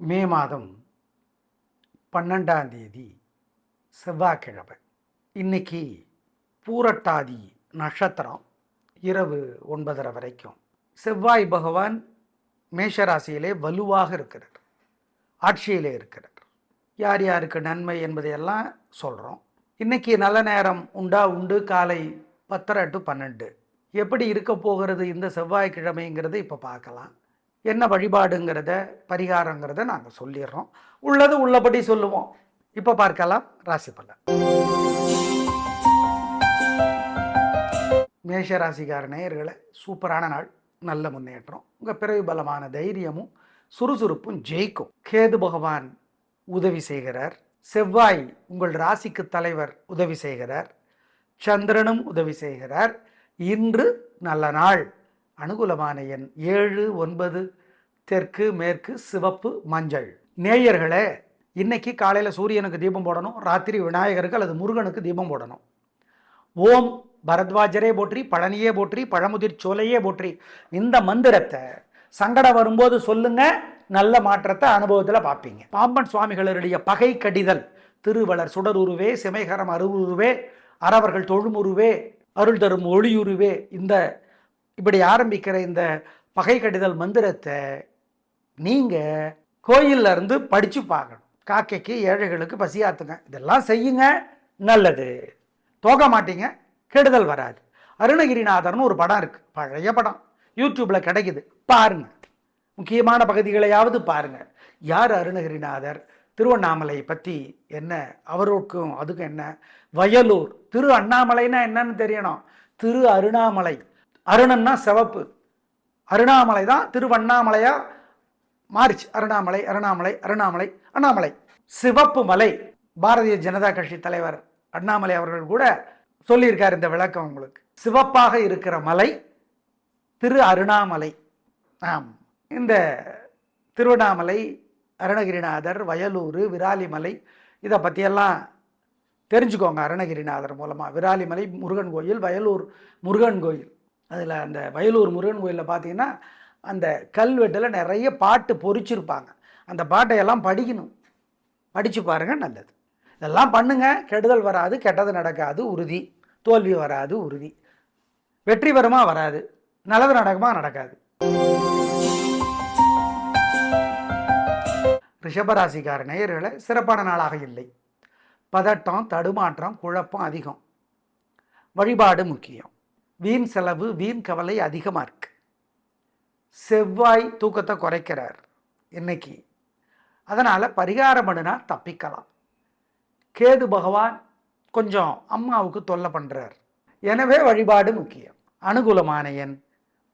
மே மாதம் 12ஆம் தேதி செவ்வாய்க்கிழமை. இன்னைக்கு பூரட்டாதி நட்சத்திரம் இரவு 9:30 வரைக்கும். செவ்வாய் பகவான் மேஷராசியிலே வலுவாக இருக்கிறார், ஆட்சியிலே இருக்கிறார். யார் யாருக்கு நன்மை என்பதையெல்லாம் சொல்கிறோம். இன்னைக்கு நல்ல நேரம் உண்டு. காலை 10:30 to 12. எப்படி இருக்க போகிறது இந்த செவ்வாய்க்கிழமைங்கிறது இப்போ பார்க்கலாம். என்ன வழிபாடுங்கிறத பரிகாரங்கிறத நாங்கள் சொல்லிடுறோம். உள்ளது உள்ளபடி சொல்லுவோம். இப்போ பார்க்கலாம் ராசி பலன். மேஷ ராசிக்கார நேயர்களை, சூப்பரான நாள், நல்ல முன்னேற்றம். உங்கள் பிறவி பலமான தைரியமும் சுறுசுறுப்பும் ஜெயிக்கும். கேது பகவான் உதவி செய்கிறார். செவ்வாய் உங்கள் ராசிக்கு தலைவர் உதவி செய்கிறார். சந்திரனும் உதவி செய்கிறார். இன்று நல்ல நாள். அனுகூலமான எண் 7, 9, தெற்கு, மேற்கு, சிவப்பு, மஞ்சள். நேயர்களே, இன்னைக்கு காலையில் சூரியனுக்கு தீபம் போடணும், ராத்திரி விநாயகருக்கு அல்லது முருகனுக்கு தீபம் போடணும். ஓம் பரத்வாஜரே போற்றி, பழனியே போற்றி, பழமுதிர் சோலையே போற்றி. இந்த மந்திரத்தை சங்கடம் வரும்போது சொல்லுங்க, நல்ல மாற்றத்தை அனுபவத்தில் பார்ப்பீங்க. பாம்பன் சுவாமிகளுடைய பகை கடிதல், திருவளர் சுடருருவே, சிமைகரம் அருவுருவே, அறவர்கள் தொழுமுருவே, அருள் தரும் ஒளியுருவே, இந்த இப்படி ஆரம்பிக்கிற இந்த பகை கடிதல் மந்திரத்தை நீங்கள் கோயிலில் இருந்து படித்து பார்க்கணும். காக்கைக்கு ஏழைகளுக்கு பசியாத்துங்க, இதெல்லாம் செய்யுங்க, நல்லது. தோக மாட்டீங்க, கெடுதல் வராது. அருணகிரிநாதர்னு ஒரு படம் இருக்குது, பழைய படம், யூடியூப்பில் கிடைக்குது, பாருங்க. முக்கியமான பகுதிகளையாவது பாருங்க. யார் அருணகிரிநாதர், திருவண்ணாமலை பற்றி என்ன, அவருக்கும் அதுக்கும் என்ன, வயலூர், திரு அண்ணாமலைன்னா என்னன்னு தெரியணும். திரு அருணாமலை, அருணன்னா சிவப்பு, அருணாமலை தான் திருவண்ணாமலையா மாறிச்சு. அருணாமலை அருணாமலை அருணாமலை அண்ணாமலை, சிவப்பு மலை. பாரதிய ஜனதா கட்சி தலைவர் அண்ணாமலை அவர்கள் கூட சொல்லியிருக்கார் இந்த விளக்கம் உங்களுக்கு. சிவப்பாக இருக்கிற மலை திரு அருணாமலை. ஆம், இந்த திருவண்ணாமலை, அருணகிரிநாதர், வயலூர், விராலிமலை, இதை பற்றியெல்லாம் தெரிஞ்சுக்கோங்க அருணகிரிநாதர் மூலமாக. விராலிமலை முருகன் கோயில், வயலூர் முருகன் கோயில். அதில் அந்த வயலூர் முருகன் கோயிலில் பார்த்தீங்கன்னா அந்த கல்வெட்டில் நிறைய பாட்டு பொறிச்சிருப்பாங்க. அந்த பாட்டையெல்லாம் படிக்கணும், படித்து பாருங்கள், நல்லது. இதெல்லாம் பண்ணுங்க, கெடுதல் வராது, கெட்டது நடக்காது உறுதி, தோல்வி வராது உறுதி, வெற்றி வருமா வராது, நல்லது நடக்குமா நடக்காது. ரிஷபராசிக்கார நேயர்களை, சிறப்பான நாளாக இல்லை. பதட்டம், தடுமாற்றம், குழப்பம் அதிகம். வழிபாடு முக்கியம். வீண் செலவு, வீண் கவலை அதிகமாக இருக்கு. செவ்வாய் தூக்கத்தை குறைக்கிறார் இன்னைக்கு, அதனால் பரிகாரம் பண்ணினா தப்பிக்கலாம். கேது பகவான் கொஞ்சம் அம்மாவுக்கு தொல்லை பண்ணுறார், எனவே வழிபாடு முக்கியம். அனுகூலமான எண்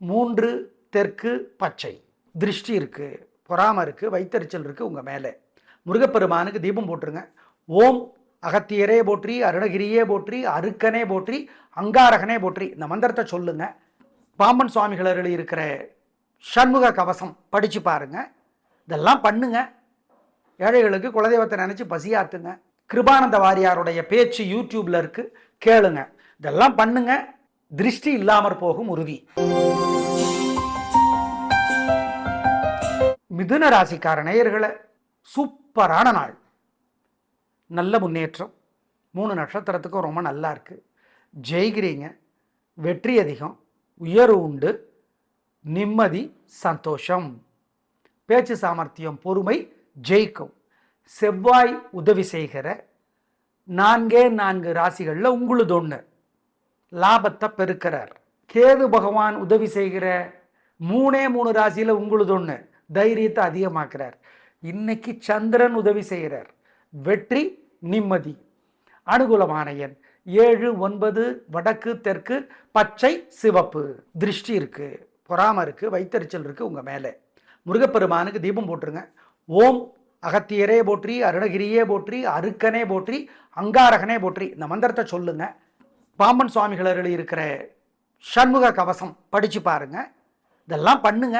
3, தெற்கு, பச்சை. திருஷ்டி இருக்குது, பொறாமை இருக்குது, வைத்தறிச்சல் இருக்குது உங்கள் மேலே. முருகப்பெருமானுக்கு தீபம் போட்டுருங்க. ஓம் அகத்தியரே போற்றி, அருணகிரியே போற்றி, அருக்கனே போற்றி, அங்காரகனே போற்றி, இந்த மந்திரத்தை சொல்லுங்க. பாம்பன் சுவாமிகள் அருளி இருக்கிற சண்முக கவசம் படித்து பாருங்க. இதெல்லாம் பண்ணுங்க. ஏழைகளுக்கு குலதெய்வத்தை நினச்சி பசியாத்துங்க. கிருபானந்த வாரியாருடைய பேச்சு யூடியூப்ல இருக்கு, கேளுங்க. இதெல்லாம் பண்ணுங்க, திருஷ்டி இல்லாமற் போகும் உறுதி. மிதுன ராசிக்கார நேயர்களை, சூப்பரான நாள், நல்ல முன்னேற்றம். 3 நட்சத்திரத்துக்கும் ரொம்ப நல்லா இருக்கு. ஜெயிக்கிறீங்க, வெற்றி அதிகம், உயர்வு உண்டு, நிம்மதி, சந்தோஷம். பேச்சு சாமர்த்தியம், பொறுமை ஜெயிக்கும். செவ்வாய் உதவி செய்கிற 4 ராசிகளில் உங்களுது ஒன்று, லாபத்தை பெருக்கிறார். கேது பகவான் உதவி செய்கிற 3 ராசியில் உங்களுது ஒன்று, தைரியத்தை அதிகமாக்குறார். இன்னைக்கு சந்திரன் உதவி செய்கிறார், வெற்றி, நிம்மதி. அனுகூலமான எண் 7, 9, வடக்கு, தெற்கு, பச்சை, சிவப்பு. திருஷ்டி இருக்கு, பொறாமை இருக்கு, வைத்தறிச்சல் இருக்கு உங்க மேலே. முருகப்பெருமானுக்கு தீபம் போட்டுருங்க. ஓம் அகத்தியரே போற்றி, அருணகிரியே போற்றி, அருக்கனே போற்றி, அங்காரகனே போற்றி, இந்த மந்திரத்தை சொல்லுங்க. பாம்பன் சுவாமிகள் அருளி இருக்கிற சண்முக கவசம் படிச்சு பாருங்க. இதெல்லாம் பண்ணுங்க.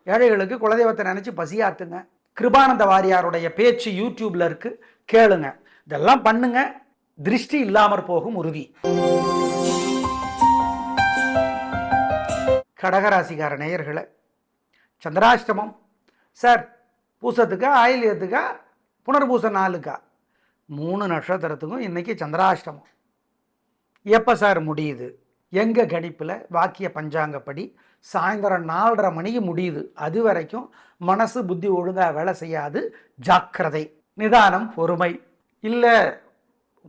ஏழைகளுக்கு குலதெய்வத்தை நினைச்சு பசியாத்துங்க. கிருபானந்த வாரியாருடைய பேச்சு யூடியூப்ல இருக்கு, கேளுங்க. இதெல்லாம் பண்ணுங்க, திருஷ்டி இல்லாமற் போகும் உறுதி. கடகராசிக்கார நேயர்களை, சந்திராஷ்டமம் சார் பூசத்துக்கா, ஆயில்யத்துக்கா, புனர்பூச நாளுக்கா? 3 நட்சத்திரத்துக்கும் இன்னைக்கு சந்திராஷ்டமம். எப்போ சார் முடியுது? எங்கள் கணிப்பில் வாக்கிய பஞ்சாங்கப்படி சாயந்தரம் 4:30 மணிக்கு முடியுது. அது வரைக்கும் மனசு புத்தி ஒழுங்காக வேலை செய்யாது. ஜாக்கிரதை, நிதானம், பொறுமை. இல்லை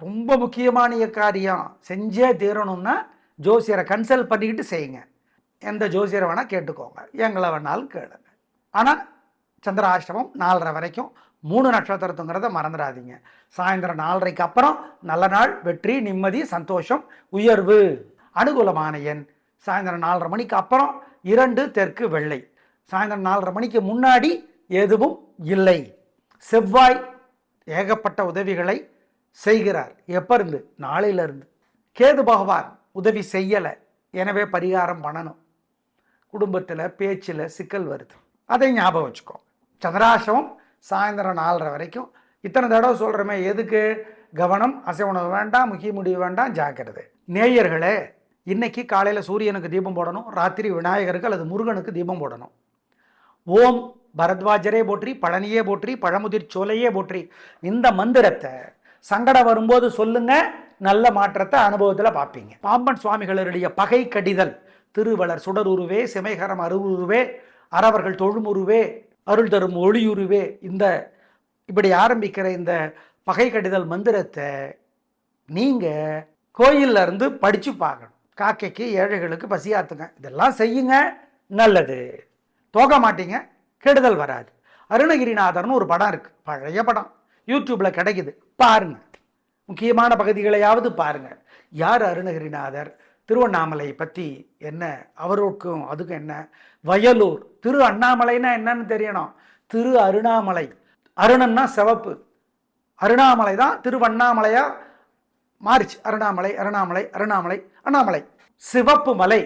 ரொம்ப முக்கியமான காரியம் செஞ்சே தீரணும்னா ஜோசியரை கன்சல்ட் பண்ணிக்கிட்டு செய்யுங்க. எந்த ஜோசியரை வேணால் கேட்டுக்கோங்க, எங்களை வேணாலும் கேளுங்க. ஆனால் சந்திராஷ்டமம் 4:30 வரைக்கும் 3 நட்சத்திரத்துங்கிறத மறந்துடாதீங்க. சாயந்தரம் 4:30க்கு அப்புறம் நல்ல நாள், வெற்றி, நிம்மதி, சந்தோஷம், உயர்வு. அனுகூலமான எண் சாயந்தரம் 4:30 மணிக்கு அப்புறம் 2 தெற்கு வெள்ளை. சாயந்தரம் 4:30 மணிக்கு முன்னாடி எதுவும் இல்லை. செவ்வாய் ஏகப்பட்ட உதவிகளை செய்கிறார். எப்போ இருந்து? நாளையிலிருந்து. கேது பகவான் உதவி செய்யலை, எனவே பரிகாரம் பண்ணணும். குடும்பத்தில் பேச்சில் சிக்கல் வருது, அதை ஞாபகம் வச்சுக்கோ. சந்திராஷ்டமம் சாயந்தரம் 4:30 வரைக்கும். இத்தனை தடவை சொல்கிறோமே, எதுக்கு? கவனம், அசை உணவு வேண்டாம், முக்கிய முடிவு வேண்டாம், ஜாக்கிரதை. நேயர்களே, இன்னைக்கு காலையில் சூரியனுக்கு தீபம் போடணும், ராத்திரி விநாயகருக்கு அல்லது முருகனுக்கு தீபம் போடணும். ஓம் பரத்வாஜரே போற்றி, பழனியே போற்றி, பழமுதிர் சோலையே போற்றி. இந்த மந்திரத்தை சங்கடம் வரும்போது சொல்லுங்க, நல்ல மாற்றத்தை அனுபவத்தில் பார்ப்பீங்க. பாம்பன் சுவாமிகளுடைய பகை கடிதல், திருவளர் சுடருருவே, சிமைகரம் அருவுருவே, அறவர்கள் தொழுமுருவே, அருள் தரும் ஒளியுருவே, இந்த இப்படி ஆரம்பிக்கிற இந்த பகை கடிதல் மந்திரத்தை நீங்கள் கோயிலில் இருந்து படித்து பார்க்கணும். காக்கைக்கு ஏழைகளுக்கு பசியாத்துங்க, இதெல்லாம் செய்யுங்க, நல்லது. தோக மாட்டீங்க, கெடுதல் வராது. அருணகிரிநாதர்னு ஒரு படம் இருக்குது, பழைய படம், யூடியூப்பில் கிடைக்குது, பாருங்க. முக்கியமான பகுதிகளையாவது பாருங்க. யார் அருணகிரிநாதர்? திருவண்ணாமலை பற்றி என்ன, அவருக்கும் அதுக்கும் என்ன? வயலூர் திரு அண்ணாமலைன்னா என்னன்னு தெரியணும். திரு அருணாமலை, அருணன்னா சிவப்பு, அருணாமலை தான் திருவண்ணாமலையா மாறிச்சு. அருணாமலை, அருணாமலை, அருணாமலை, அண்ணாமலை, சிவப்பு மலை.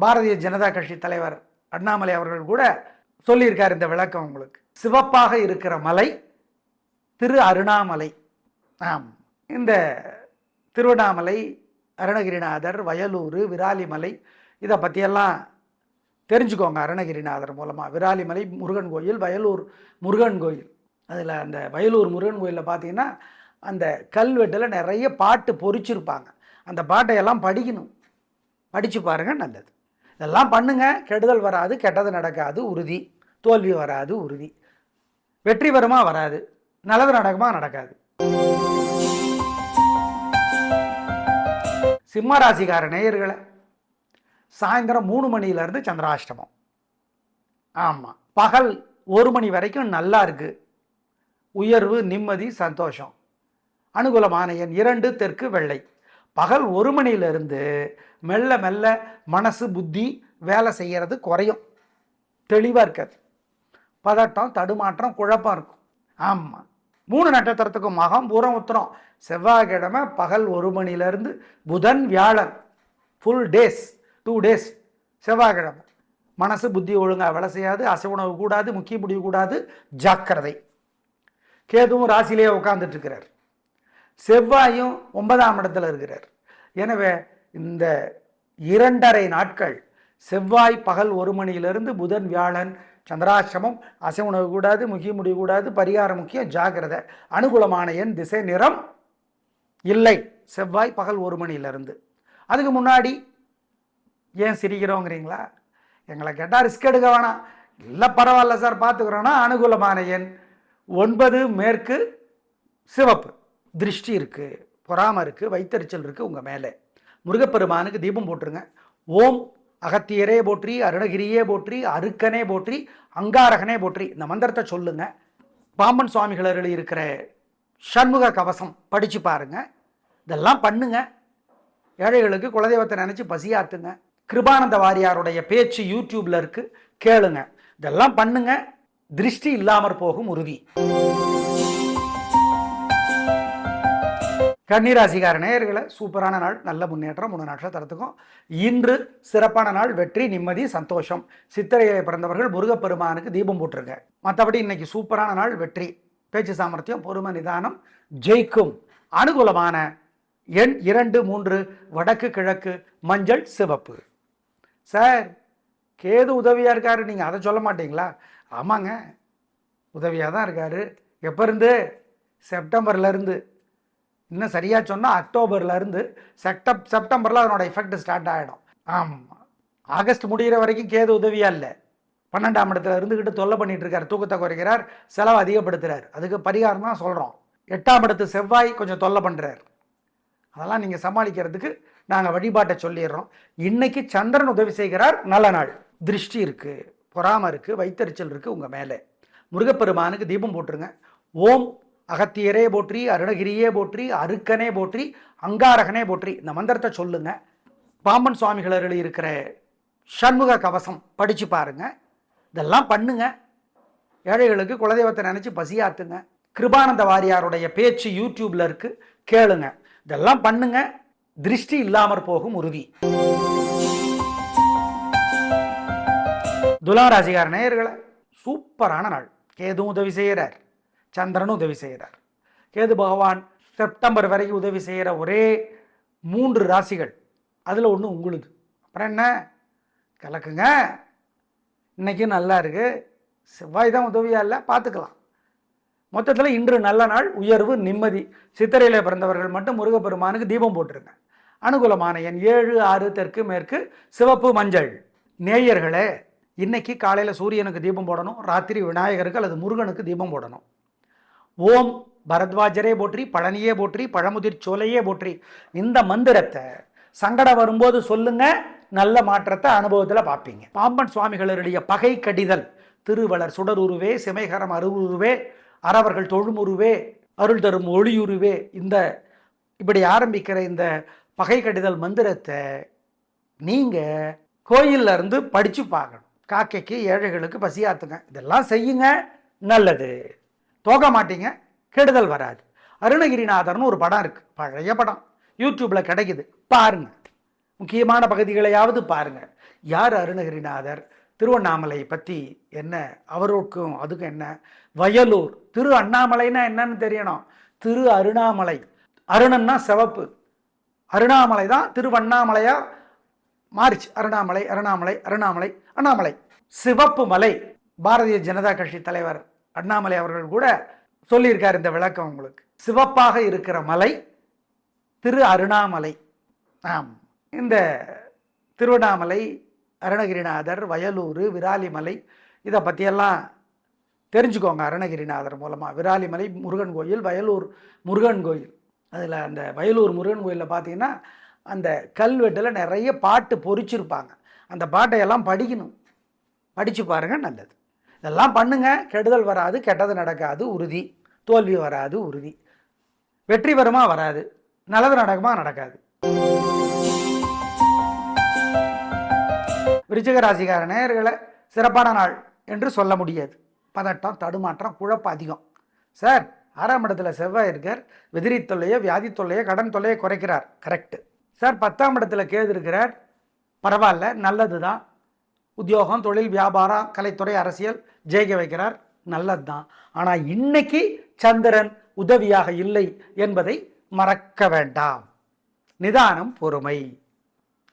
பாரதிய ஜனதா கட்சி தலைவர் அண்ணாமலை அவர்கள் கூட சொல்லியிருக்கார் இந்த விளக்கம் உங்களுக்கு. சிவப்பாக இருக்கிற மலை திரு அருணாமலை. ஆம், இந்த திருவண்ணாமலை, அருணகிரிநாதர், வயலூர், விராலிமலை, இதை பற்றியெல்லாம் தெரிஞ்சுக்கோங்க அருணகிரிநாதர் மூலமாக. விராலிமலை முருகன் கோயில், வயலூர் முருகன் கோயில். அதில் அந்த வயலூர் முருகன் கோயிலில் பார்த்தீங்கன்னா அந்த கல்வெட்டில் நிறைய பாட்டு பொறிச்சிருப்பாங்க. அந்த பாட்டையெல்லாம் படிக்கணும், படித்து பாருங்கள், நல்லது. இதெல்லாம் பண்ணுங்க, கெடுதல் வராது, கெட்டது நடக்காது உறுதி, தோல்வி வராது உறுதி, வெற்றி வருமா வராது, நல்லது நடக்குமா நடக்காது. சிம்ம ராசிக்கார நேயர்களை, சாயந்தரம் 3 மணியிலிருந்து சந்திராஷ்டமம். ஆமாம், பகல் 1 மணி வரைக்கும் நல்லா இருக்கு, உயர்வு, நிம்மதி, சந்தோஷம். அனுகூலமான எண் 2 தெற்கு வெள்ளை. பகல் 1 மணியிலிருந்து மெல்ல மெல்ல மனசு புத்தி வேலை செய்கிறது குறையும், தெளிவாக இருக்காது, பதட்டம், தடுமாற்றம், குழப்பம் இருக்கும். ஆமாம், 3 நட்சத்திரத்துக்கும் மகம், பூரம், உத்திரம். செவ்வாய்க்கிழமை பகல் 1 மணியிலிருந்து புதன், வியாழன், ஃபுல் டேஸ், 2 டேஸ். செவ்வாய்க்கிழமை மனசு புத்தி ஒழுங்காக வேலை செய்யாது, அசைவுணவு கூடாது, முக்கிய முடிவு கூடாது, ஜாக்கிரதை. கேதுவும் ராசியிலேயே உட்கார்ந்துட்டு இருக்கிறார், செவ்வாயும் 9ஆம் இடத்துல இருக்கிறார். எனவே இந்த 2.5 நாட்கள் செவ்வாய் பகல் 1 மணியிலிருந்து புதன், வியாழன் சந்திராசிரமம், அசைவுணவு கூடாது, முக்கிய முடிவு கூடாது, பரிகாரம் முக்கியம், ஜாக்கிரதை. அனுகூலமான எண், திசை, நிறம் இல்லை. செவ்வாய் பகல் 1 மணியிலிருந்து. அதுக்கு முன்னாடி ஏன் சிரிக்கிறோங்கிறீங்களா? எங்களை கேட்டால் ரிஸ்க் எடுக்க வேணாம். இல்லை பரவாயில்ல சார் பார்த்துக்கிறோன்னா, அனுகூலமான எண் 9 மேற்கு சிவப்பு. திருஷ்டி இருக்குது, பொறாமை இருக்குது, வைத்தறிச்சல் இருக்குது உங்கள் மேலே. முருகப்பெருமானுக்கு தீபம் போட்டுருங்க. ஓம் அகத்தியரே போற்றி, அருணகிரியே போற்றி, அருக்கனே போற்றி, அங்காரகனே போற்றி, இந்த மந்திரத்தை சொல்லுங்க. பாம்பன் சுவாமிகள் இருக்கிற சண்முக கவசம் படித்து பாருங்க. இதெல்லாம் பண்ணுங்க. ஏழைகளுக்கு குலதெய்வத்தை நினச்சி பசியாத்துங்க. கிருபானந்த வாரியாருடைய பேச்சு யூடியூப்ல இருக்கு, கேளுங்க. இதெல்லாம் பண்ணுங்க, திருஷ்டி இல்லாமற் போகும் உறுதி. கன்னிராசிக்கார நேயர்களை, சூப்பரான நாள், நல்ல முன்னேற்றம். 3 நட்சத்திரத்துக்கும் இன்று சிறப்பான நாள், வெற்றி, நிம்மதி, சந்தோஷம். சித்திரையை பிறந்தவர்கள் முருகப்பெருமானுக்கு தீபம் போட்டுருங்க. மற்றபடி இன்னைக்கு சூப்பரான நாள், வெற்றி, பேச்சு சாமர்த்தியம், பொறுமை, நிதானம், ஜெயிக்கும். அனுகூலமான எண் 2, 3 வடக்கு கிழக்கு, மஞ்சள், சிவப்பு. சார் கேது உதவியாக இருக்காரு, நீங்கள் அதை சொல்ல மாட்டீங்களா? ஆமாங்க, உதவியாக தான் இருக்கார். எப்போ இருந்து? செப்டம்பர்லேருந்து. இன்னும் சரியாக சொன்னால் அக்டோபர்லேருந்து செப்டம்பரில் அதனோட எஃபெக்ட் ஸ்டார்ட் ஆகிடும். ஆமாம், ஆகஸ்ட் முடிகிற வரைக்கும் கேது உதவியாக இல்லை. 12ஆம் இடத்துல இருந்துக்கிட்டு தொல்லை பண்ணிட்டு இருக்கார், தூக்கத்தை குறைக்கிறார், செலவு அதிகப்படுத்துகிறார். அதுக்கு பரிகாரம் தான் சொல்கிறோம். 8ஆம் இடத்து செவ்வாய் கொஞ்சம் தொல்லை பண்ணுறார். அதெல்லாம் நீங்கள் சமாளிக்கிறதுக்கு நாங்கள் வழிபாட்டை சொல்லிடுறோம். இன்னைக்கு சந்திரன் உதவி செய்கிறார், நல்ல நாள். திருஷ்டி இருக்குது, பொறாமை இருக்குது, வைத்தறிச்சல் இருக்குது உங்கள் மேலே. முருகப்பெருமானுக்கு தீபம் போட்டுருங்க. ஓம் அகத்தியரே போற்றி, அருணகிரியே போற்றி, அருக்கனே போற்றி, அங்காரகனே போற்றி இந்த மந்திரத்தை சொல்லுங்க. பாம்பன் சுவாமிகள் அருளி இருக்கிற சண்முக கவசம் படித்து பாருங்க. இதெல்லாம் பண்ணுங்க. ஏழைகளுக்கு குலதெய்வத்தை நினச்சி பசியாத்துங்க. கிருபானந்த வாரியாருடைய பேச்சு யூடியூப்ல இருக்கு, கேளுங்க. இதெல்லாம் பண்ணுங்க, திருஷ்டி இல்லாமற் போகும் உறுதி. துலாராசிகார நேயர்களை, சூப்பரான நாள். கேதுவும் உதவி செய்கிறார், சந்திரனும் உதவி செய்கிறார். கேது பகவான் செப்டம்பர் வரைக்கும் உதவி செய்கிற ஒரே 3 ராசிகள், அதில் ஒன்று உங்களுக்கு. அப்புறம் என்ன, கலக்குங்க. இன்னைக்கும் நல்லா இருக்கு. செவ்வாய் தான் உதவியா இல்லை, பார்த்துக்கலாம். மொத்தத்தில் இன்று நல்ல நாள், உயர்வு, நிம்மதி. சித்திரையில் பிறந்தவர்கள் மட்டும் முருகப்பெருமானுக்கு தீபம் போட்டுருங்க. அனுகூலமான எண் 7, 6, தெற்கு மேற்கு, சிவப்பு, மஞ்சள். நேயர்களே, இன்னைக்கு காலையில் சூரியனுக்கு தீபம் போடணும், ராத்திரி விநாயகருக்கு அல்லது முருகனுக்கு தீபம் போடணும். ஓம் பரத்வாஜரே போற்றி, பழனியே போற்றி, பழமுதிர் சோலையே போற்றி இந்த மந்திரத்தை சங்கடம் வரும்போது சொல்லுங்க, நல்ல மாற்றத்தை அனுபவத்தில் பார்ப்பீங்க. பாம்பன் சுவாமிகளுடைய பகை கடிதல், திருவளர் சுடருருவே, சிமைகரம் அருவுருவே, அறவர்கள் தொழுமுருவே, அருள் தரும் ஒளியுருவே, இந்த இப்படி ஆரம்பிக்கிற இந்த பகை கடிதல் மந்திரத்தை நீங்கள் கோயிலில் இருந்து படித்து பார்க்கணும். காக்கைக்கு ஏழைகளுக்கு பசியாத்துங்க. இதெல்லாம் செய்யுங்க, நல்லது. தோக மாட்டீங்க, கெடுதல் வராது. அருணகிரிநாதர்னு ஒரு படம் இருக்குது, பழைய படம், யூடியூப்பில் கிடைக்குது, பாருங்க. முக்கியமான பகுதிகளையாவது பாருங்க. யார் அருணகிரிநாதர், திருவண்ணாமலை பற்றி என்ன, அவருக்கும் அதுக்கும் என்ன, வயலூர், திரு அண்ணாமலைன்னா என்னன்னு தெரியணும். திரு அருணாமலை, அருணன்னா சிவப்பு, அருணாமலை தான் திருவண்ணாமலையா மாறிச்சு. அருணாமலை, அருணாமலை, அருணாமலை, அண்ணாமலை. சிவப்பு மலை, பாரதிய ஜனதா கட்சி தலைவர் அண்ணாமலை அவர்கள் கூட சொல்லியிருக்கார் இந்த விளக்கம் உங்களுக்கு. சிவப்பாக இருக்கிற மலை திரு அருணாமலை. ஆம், இந்த திருவண்ணாமலை, அருணகிரிநாதர், வயலூர், விராலிமலை இதை பற்றியெல்லாம் தெரிஞ்சுக்கோங்க அருணகிரிநாதர் மூலமாக. விராலிமலை முருகன் கோயில், வயலூர் முருகன் கோயில். அதில் அந்த வயலூர் முருகன் கோயிலில் பார்த்தீங்கன்னா அந்த கல்வெட்டில் நிறைய பாட்டு பொறிச்சிருப்பாங்க. அந்த பாட்டையெல்லாம் படிக்கணும், படித்து பாருங்கள், நல்லது. இதெல்லாம் பண்ணுங்க, கெடுதல் வராது, கெட்டது நடக்காது உறுதி, தோல்வி வராது உறுதி, வெற்றி வருமா வராது, நல்லது நடக்குமா நடக்காது. விருச்சிக ராசிக்கார நேயர்களை, சிறப்பான நாள் என்று சொல்ல முடியாது. பதட்டம், தடுமாற்றம், குழப்பம் அதிகம். சார் 6ஆம் இடத்துல செவ்வாய் இருக்கார், எதிரி தொல்லையை, வியாதி தொல்லையை, கடன் தொல்லையை குறைக்கிறார், கரெக்டு. சார் 10ஆம் இடத்துல கேது இருக்கிறார், பரவாயில்ல, நல்லது தான். உத்தியோகம், தொழில், வியாபாரம், கலைத்துறை, அரசியல் ஜெயிக்க வைக்கிறார், நல்லது தான். ஆனால் இன்னைக்கு சந்திரன் உதவியாக இல்லை என்பதை மறக்க வேண்டாம். நிதானம், பொறுமை.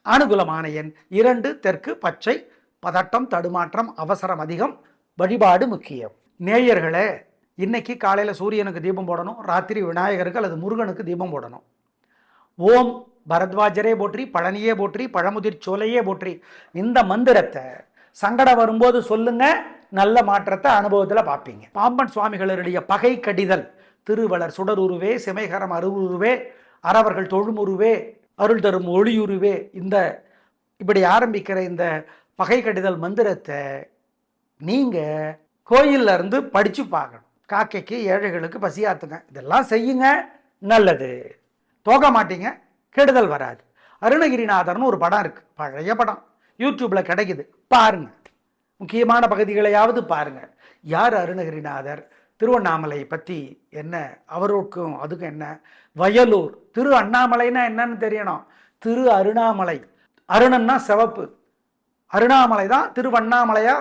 அனுகூலமான எண் 2, தெற்கு, பச்சை. பதட்டம், தடுமாற்றம், அவசரம் அதிகம், வழிபாடு முக்கியம். நேயர்களே, இன்னைக்கு காலையில் சூரியனுக்கு தீபம் போடணும், ராத்திரி விநாயகருக்கு அல்லது முருகனுக்கு தீபம் போடணும். ஓம் பரத்வாஜரே போற்றி, பழனியே போற்றி, பழமுதிர் சோலையே போற்றி இந்த மந்திரத்தை சங்கடம் வரும்போது சொல்லுங்க, நல்ல மாற்றத்தை அனுபவத்தில் பார்ப்பீங்க. பாம்பன் சுவாமிகளுடைய பகை கடிதல், திருவளர் சுடருருவே, சிமைகரம் அருவுருவே, அறவர்கள் தொழுமுருவே, அருள் தரும் ஒளியுருவே, இந்த இப்படி ஆரம்பிக்கிற இந்த பகை கடிதல் மந்திரத்தை நீங்கள் கோயிலில் இருந்து படித்து பார்க்கணும். காக்கைக்கு ஏழைகளுக்கு பசியாத்துங்க. இதெல்லாம் செய்யுங்க, நல்லது. தோக மாட்டீங்க, கெடுதல் வராது. அருணகிரிநாதர்னு ஒரு படம் இருக்குது, பழைய படம், யூடியூப்பில் கிடைக்குது, பாருங்க. முக்கியமான பகுதிகளையாவது பாருங்க. யார் அருணகிரிநாதர், திருவண்ணாமலை பற்றி என்ன, அவருக்கும் அதுக்கும் என்ன, வயலூர், திரு அண்ணாமலைன்னா என்னன்னு தெரியணும். திரு அருணாமலை, அருணன்னா சிவப்பு, அருணாமலை தான் திருவண்ணாமலையா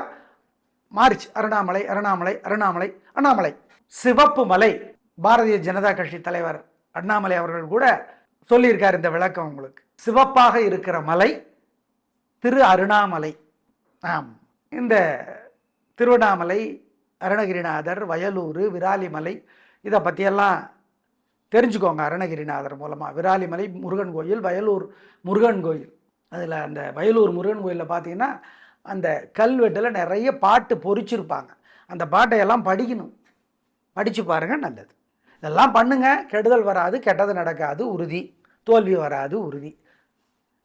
மாறிச்சு. அருணாமலை, அருணாமலை, அருணாமலை, அண்ணாமலை. சிவப்பு மலை, பாரதிய ஜனதா கட்சி தலைவர் அண்ணாமலை அவர்கள் கூட சொல்லியிருக்கார் இந்த விளக்கம் உங்களுக்கு. சிவப்பாக இருக்கிற மலை திரு அருணாமலை. ஆம், இந்த திருவண்ணாமலை, அருணகிரிநாதர், வயலூர், விராலிமலை இதை பற்றியெல்லாம் தெரிஞ்சுக்கோங்க. அருணகிரிநாதர் மூலமாக விராலிமலை முருகன் கோயில், வயலூர் முருகன் கோயில். அதில் அந்த வயலூர் முருகன் கோயிலில் பார்த்தீங்கன்னா அந்த கல்வெட்டில் நிறைய பாட்டு பொறிச்சிருப்பாங்க. அந்த பாட்டையெல்லாம் படிக்கணும். படித்து பாருங்கள், நல்லது. இதெல்லாம் பண்ணுங்க, கெடுதல் வராது, கெட்டது நடக்காது உறுதி, தோல்வி வராது உறுதி,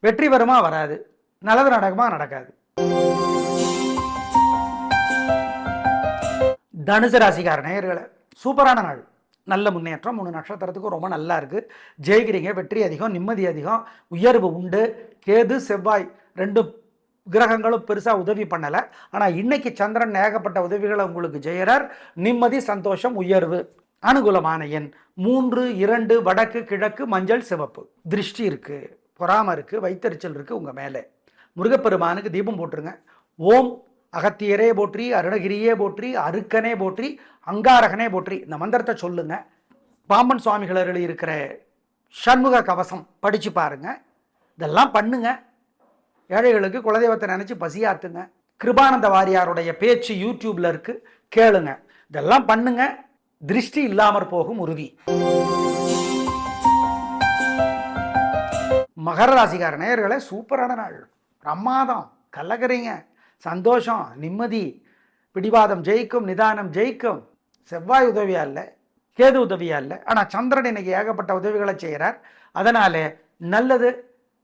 வெற்றி வருமா வராது, நல்லது நடக்குமா நடக்காது. தனுசு ராசிக்கார நேயர்களே, சூப்பரான நாள், நல்ல முன்னேற்றம். 3 நட்சத்திரத்துக்கும் ரொம்ப நல்லா இருக்கு. ஜெயிக்கிறீங்க, வெற்றி அதிகம், நிம்மதி அதிகம், உயர்வு உண்டு. கேது செவ்வாய் 2 கிரகங்களும் பெருசாக உதவி பண்ணலை. ஆனால் இன்னைக்கு சந்திரன் ஏகப்பட்ட உதவிகளை உங்களுக்கு செய்கிறார். நிம்மதி, சந்தோஷம், உயர்வு. அனுகூலமான எண் 3, 2, வடக்கு, கிழக்கு, மஞ்சள், சிவப்பு. திருஷ்டி இருக்கு, பொறாம இருக்கு, வைத்தறிச்சல் இருக்கு உங்க மேலே. முருகப்பெருமானுக்கு தீபம் போட்டுருங்க. ஓம் அகத்தியரே போற்றி, அருணகிரியே போற்றி, அருக்கனே போற்றி, அங்காரகனே போற்றி இந்த மந்திரத்தை சொல்லுங்க. பாம்பன் சுவாமிகள் அருளி இருக்கிற சண்முக கவசம் படிச்சு பாருங்க. இதெல்லாம் பண்ணுங்க. ஏழைகளுக்கு குலதெய்வத்தை நினைச்சு பசியாத்துங்க. கிருபானந்த வாரியாருடைய பேச்சு யூடியூப்ல இருக்கு, கேளுங்க. இதெல்லாம் பண்ணுங்க, திருஷ்டி இல்லாமற் போகும் உறுதி. மகர ராசிக்கார நேயர்களே, சூப்பரான நாள், பிரமாதம், கலகறீங்க, சந்தோஷம், நிம்மதி, பிடிவாதம் ஜெயிக்கும், நிதானம் ஜெயிக்கும். செவ்வாய் உதவியா இல்லை, கேது உதவியா இல்லை, ஆனால் சந்திரன் இன்னைக்கு ஏகப்பட்ட உதவிகளை செய்கிறார். அதனால நல்லது.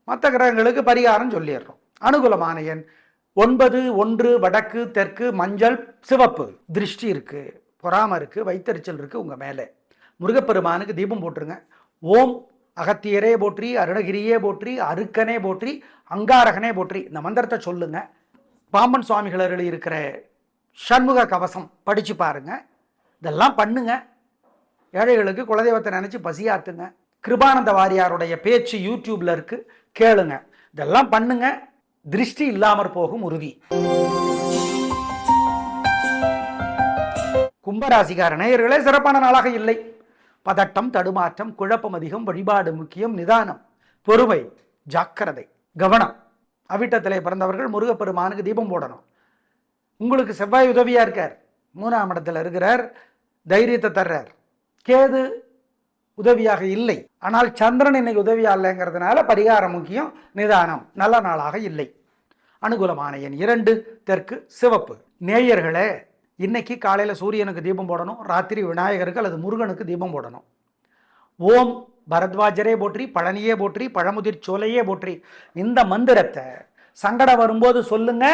மற்ற கிரகங்களுக்கு பரிகாரம் சொல்லிடுறோம். அனுகூலமான எண் 9, 1, வடக்கு, தெற்கு, மஞ்சள், சிவப்பு. திருஷ்டி இருக்கு, பொறாம இருக்கு, வைத்தறிச்சல் இருக்கு உங்க மேலே. முருகப்பெருமானுக்கு தீபம் போட்டுருங்க. ஓம் அகத்தியரே போற்றி, அருணகிரியே போற்றி, அருக்கனே போற்றி, அங்காரகனே போற்றி இந்த மந்திரத்தை சொல்லுங்க. பாம்பன் சுவாமிகள் அருளி இருக்கிற சண்முக கவசம் படிச்சு பாருங்க. இதெல்லாம் பண்ணுங்க. ஏழைகளுக்கு குலதெய்வத்தை நினைச்சு பசியாத்துங்க. கிருபானந்த வாரியாருடைய பேச்சு யூடியூப்ல இருக்கு, கேளுங்க. இதெல்லாம் பண்ணுங்க, திருஷ்டி இல்லாமற் போகும் உறுதி. கும்பராசிக்கார நேயர்களே, சிறப்பான நாளாக இல்லை. பதட்டம், தடுமாற்றம், குழப்பம் அதிகம், வழிபாடு முக்கியம், நிதானம், பொறுமை, ஜாக்கிரதை, கவனம். அவிட்டத்திலே பிறந்தவர்கள் முருகப்பெருமானுக்கு தீபம் போடணும். உங்களுக்கு செவ்வாய் உதவியா இருக்கார், 3ஆம் இடத்துல இருக்கிறார், தைரியத்தை தர்றார். கேது உதவியாக இல்லை, ஆனால் சந்திரன் இன்னைக்கு உதவியா இல்லைங்கிறதுனால பரிகாரம் முக்கியம், நிதானம். நல்ல நாளாக இல்லை. அனுகூலமான எண் 2, தெற்கு, சிவப்பு. நேயர்களே, இன்னைக்கு காலையில் சூரியனுக்கு தீபம் போடணும், ராத்திரி விநாயகருக்கு அல்லது முருகனுக்கு தீபம் போடணும். ஓம் பரத்வாஜரே போற்றி, பழனியே போற்றி, பழமுதிர் சோலையே போற்றி இந்த மந்திரத்தை சங்கடம் வரும்போது சொல்லுங்க,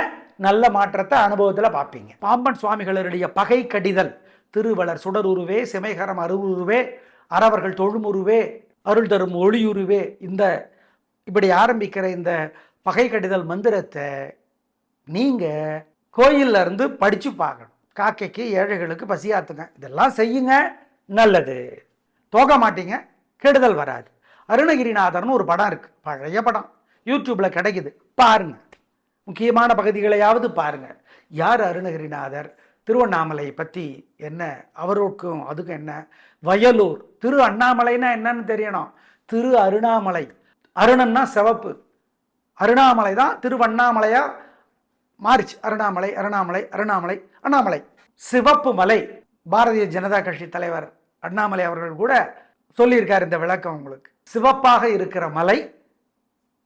நல்ல மாற்றத்தை அனுபவத்தில் பார்ப்பீங்க. பாம்பன் சுவாமிகளுடைய பகை கடிதல், திருவளர் சுடருருவே, சிமைகரம் அருவுருவே, அறவர்கள் தொழுமுருவே, அருள் தரும் ஒளியுருவே, இந்த இப்படி ஆரம்பிக்கிற இந்த பகை கடிதல் மந்திரத்தை நீங்க கோயில்ல இருந்து படிச்சு பார்க்கணும். காக்கைக்கு, ஏழைகளுக்கு பசியாத்துங்க. இதெல்லாம் செய்யுங்க, நல்லது. தோக்க மாட்டீங்க, கெடுதல் வராது. அருணகிரிநாதர்னு ஒரு படம் இருக்கு, பழைய படம், யூடியூப்ல கிடைக்குது, பாருங்க. முக்கியமான பகுதிகளையாவது பாருங்க. யார் அருணகிரிநாதர், திருவண்ணாமலை பற்றி என்ன, அவருக்கும் அதுக்கும் என்ன, வயலூர், திரு அண்ணாமலைன்னா என்னன்னு தெரியணும். திரு அருணாமலை, அருணன்னா சிவப்பு, அருணாமலை தான் திருவண்ணாமலையா மாறிச்சு. அருணாமலை, அருணாமலை, அருணாமலை, அண்ணாமலை, சிவப்பு மலை. பாரதிய ஜனதா கட்சி தலைவர் அண்ணாமலை அவர்கள் கூட சொல்லியிருக்கார் இந்த விளக்கம் உங்களுக்கு. சிவப்பாக இருக்கிற மலை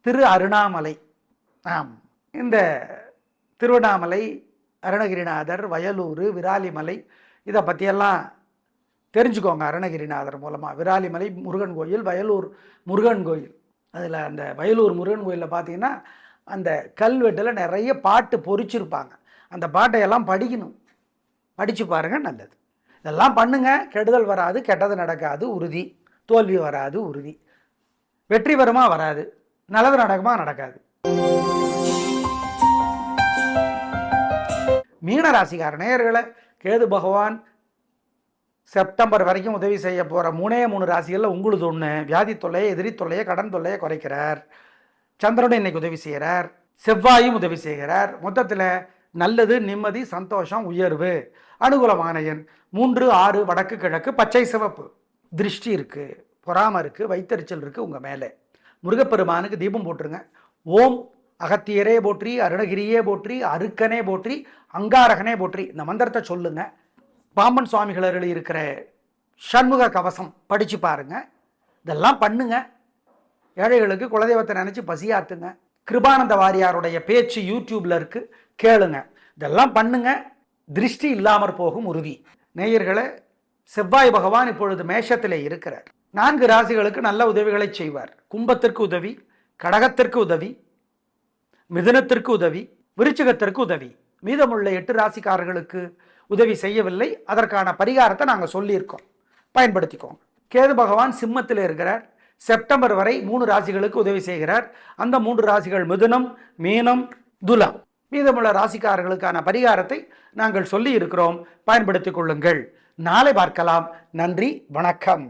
திரு அருணாமலை. ஆம், இந்த திருவண்ணாமலை, அருணகிரிநாதர், வயலூர், விராலிமலை இதை பற்றியெல்லாம் தெரிஞ்சுக்கோங்க. அருணகிரிநாதர் மூலமாக விராலிமலை முருகன் கோயில், வயலூர் முருகன் கோயில். அதில் அந்த வயலூர் முருகன் கோயிலில் பார்த்தீங்கன்னா அந்த கல்வெட்டில் நிறைய பாட்டு பொறிச்சிருப்பாங்க. அந்த பாட்டையெல்லாம் படிக்கணும். படித்து பாருங்கள், நல்லது. இதெல்லாம் பண்ணுங்க, கெடுதல் வராது, கெட்டது நடக்காது உறுதி, தோல்வி வராது உறுதி, வெற்றி வருமா வராது, நல்லது நடக்குமா நடக்காது. மீனராசிக்கார நேயர்களை, கேது பகவான் செப்டம்பர் வரைக்கும் உதவி செய்ய போகிற 3 ராசிகளில் உங்களுக்கு ஒன்று. வியாதி தொல்லையை, எதிரி தொல்லையை, கடன் தொல்லையை குறைக்கிறார். சந்திரனும் இன்னைக்கு உதவி செய்கிறார், செவ்வாயும் உதவி செய்கிறார். மொத்தத்தில் நல்லது, நிம்மதி, சந்தோஷம், உயர்வு. அனுகூலமான எண் 3, 6, வடக்கு, கிழக்கு, பச்சை, சிவப்பு. திருஷ்டி இருக்கு, பொறாம இருக்கு, வைத்தறிச்சல் இருக்கு உங்க மேலே. முருகப்பெருமானுக்கு தீபம் போட்டுருங்க. ஓம் அகத்தியரே போற்றி, அருணகிரியே போற்றி, அருக்கனே போற்றி, அங்காரகனே போற்றி இந்த மந்திரத்தை சொல்லுங்க. பாம்பன் சுவாமிகள் அருளி இருக்கிற சண்முக கவசம் படித்து பாருங்க. இதெல்லாம் பண்ணுங்க. ஏழைகளுக்கு குலதெய்வத்தை நினச்சி பசியாத்துங்க. கிருபானந்த வாரியாருடைய பேச்சு யூடியூப்ல இருக்கு, கேளுங்க. இதெல்லாம் பண்ணுங்க. திருஷ்டி இல்லாமற் போகும் உறுதி. நேயர்களே, செவ்வாய் பகவான் இப்பொழுது மேஷத்திலே இருக்கிறார். 4 ராசிகளுக்கு நல்ல உதவிகளை செய்வார். கும்பத்திற்கு உதவி, கடகத்திற்கு உதவி, மிதுனத்திற்கு உதவி, விருச்சிகத்திற்கு உதவி. மீதமுள்ள 8 ராசிக்காரர்களுக்கு உதவி செய்யவில்லை. அதற்கான பரிகாரத்தை நாங்கள் சொல்லியிருக்கோம், பயன்படுத்திக்கோங்க. கேது பகவான் சிம்மத்தில் இருக்கிறார். செப்டம்பர் வரை 3 ராசிகளுக்கு உதவி செய்கிறார். அந்த 3 ராசிகள் மிதுனம், மீனம், துலாம். மீதமுள்ள ராசிக்காரர்களுக்கான பரிகாரத்தை நாங்கள் சொல்லி இருக்கிறோம், பயன்படுத்திக் கொள்ளுங்கள். நாளை பார்க்கலாம். நன்றி, வணக்கம்.